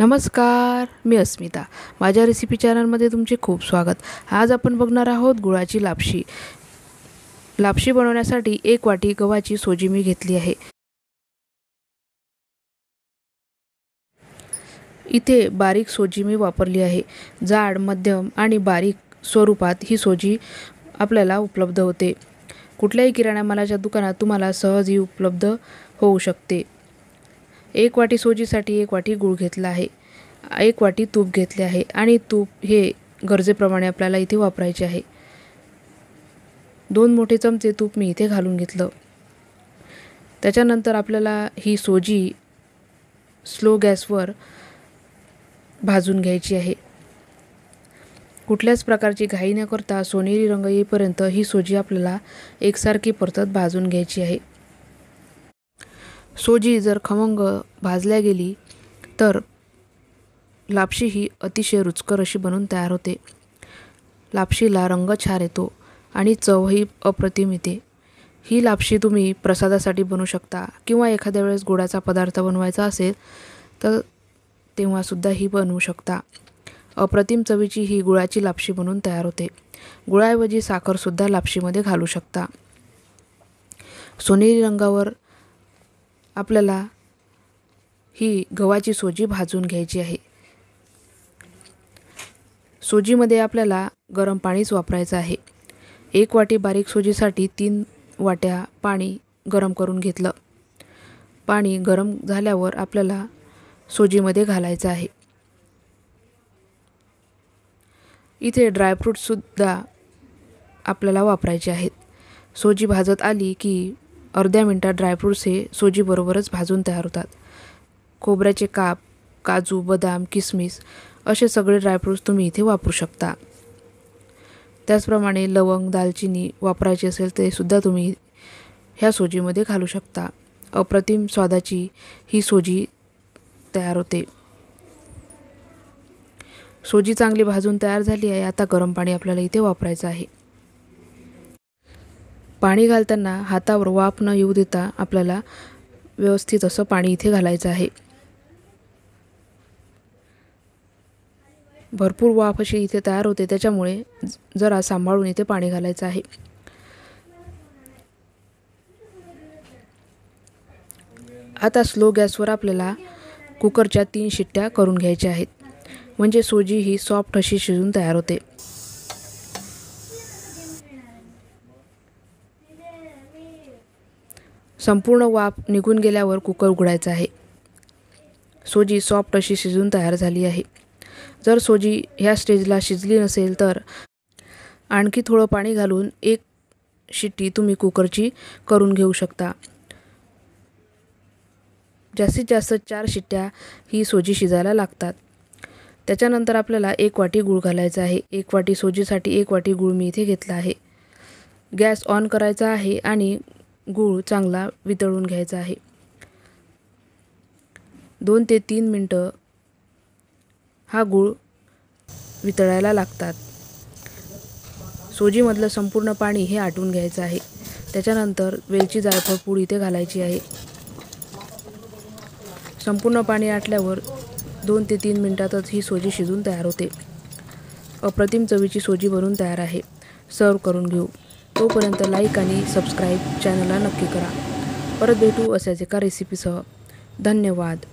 नमस्कार, मी अस्मिता. माझ्या रेसिपी चॅनलमध्ये तुमचे खूप स्वागत. आज आपण बघणार आहोत गुळाची लापशी. लापशी बनवण्यासाठी 1 वाटी गव्हाची सोजी मी घेतली आहे. इथे बारीक सोजी मी वापरली आहे. जाड, मध्यम आणि बारीक स्वरूपात ही सोजी आपल्याला उपलब्ध होते. कुठल्याही किराणा मालाच्या दुकानात तुम्हाला सहज उपलब्ध होऊ शकते. 1 वाटी सोजीसाठी 1 वाटी गूळ घेतला आहे. 1 वाटी तूप घेतले आहे आणि तूप हे गरजेप्रमाणे आपल्याला इथे वापरायचे आहे. 2 मोठे चमचे तूप मी इथे घालून घेतलं. त्याच्यानंतर आपल्याला ही सोजी स्लो गॅसवर भाजून घ्यायची आहे. कुठल्याच प्रकारची घाई न करता सोनेरी रंग येईपर्यंत ही सोजी आपल्याला एकसारखी परतत भाजून घ्यायची आहे. सोजी जर खमंग भाजल्या गेली तर लापशी ही अतिशय रुचकर अशी बनून तयार होते. लापशीला रंग छान येतो आणि चवही अप्रतिम येते. ही लापशी तुम्ही प्रसादासाठी बनवू शकता किंवा एखाद्या वेळेस गोडाचा पदार्थ बनवायचा असेल तर तेव्हासुद्धा ही बनवू शकता. अप्रतिम चवीची ही गुळाची लापशी बनून तयार होते. गुळाऐवजी साखरसुद्धा लापशीमध्ये घालू शकता. सोनेरी रंगावर आपल्याला ही गव्हाची सोजी भाजून घ्यायची आहे. सोजीमध्ये आपल्याला गरम पाणीच वापरायचं आहे. 1 वाटी बारीक सोजीसाठी 3 वाट्या पाणी गरम करून घेतलं. पाणी गरम झाल्यावर आपल्याला सोजीमध्ये घालायचं आहे. इथे ड्रायफ्रूटसुद्धा आपल्याला वापरायचे आहेत. सोजी भाजत आली की अर्ध्या मिनिटात ड्रायफ्रूट्स हे सोजीबरोबरच भाजून तयार होतात. खोबऱ्याचे काप, काजू, बदाम, किसमिस असे सगळे ड्रायफ्रूट्स तुम्ही इथे वापरू शकता. त्याचप्रमाणे लवंग, दालचिनी वापरायची असेल ते सुद्धा तुम्ही ह्या सोजीमध्ये घालू शकता. अप्रतिम स्वादाची ही सोजी तयार होते. सोजी चांगली भाजून तयार झाली आहे. आता गरम पाणी आपल्याला इथे वापरायचं आहे. पाणी घालताना हातावर वाफ न येऊ देता आपल्याला व्यवस्थित असं पाणी इथे घालायचं आहे. भरपूर वाफ अशी इथे तयार होते, त्याच्यामुळे जरा सांभाळून इथे पाणी घालायचं आहे. आता स्लो गॅसवर आपल्याला कुकरच्या 3 शिट्ट्या करून घ्यायच्या आहेत. म्हणजे सोजी ही सॉफ्ट अशी शिजून तयार होते. संपूर्ण वाफ निघून गेल्यावर कुकर उघडायचा आहे. सोजी सॉफ्ट अशी शिजून तयार झाली आहे. जर सोजी ह्या स्टेजला शिजली नसेल तर आणखी थोडं पाणी घालून 1 शिट्टी तुम्ही कुकरची करून घेऊ शकता. जास्तीत जास्त 4 शिट्ट्या ही सोजी शिजायला लागतात. त्याच्यानंतर आपल्याला 1 वाटी गूळ घालायचा आहे. 1 वाटी सोजीसाठी 1 वाटी गूळ मी इथे घेतला आहे. गॅस ऑन करायचा आहे आणि गूळ चांगला वितळून घ्यायचा आहे. 2 ते 3 मिनटं हा गूळ वितळायला लागतात. सोजीमधलं संपूर्ण पाणी हे आटून घ्यायचं आहे. त्याच्यानंतर वेलची, जायफळ पूड इथे घालायची आहे. संपूर्ण पाणी आटल्यावर 2 ते 3 मिनटातच ही सोजी शिजून तयार होते. अप्रतिम चवीची सोजी बनून तयार आहे. सर्व करून घेऊ. तोपर्यंत लाईक आणि सबस्क्राईब चॅनलला नक्की करा. परत भेटू अशाच एका रेसिपीसह. धन्यवाद.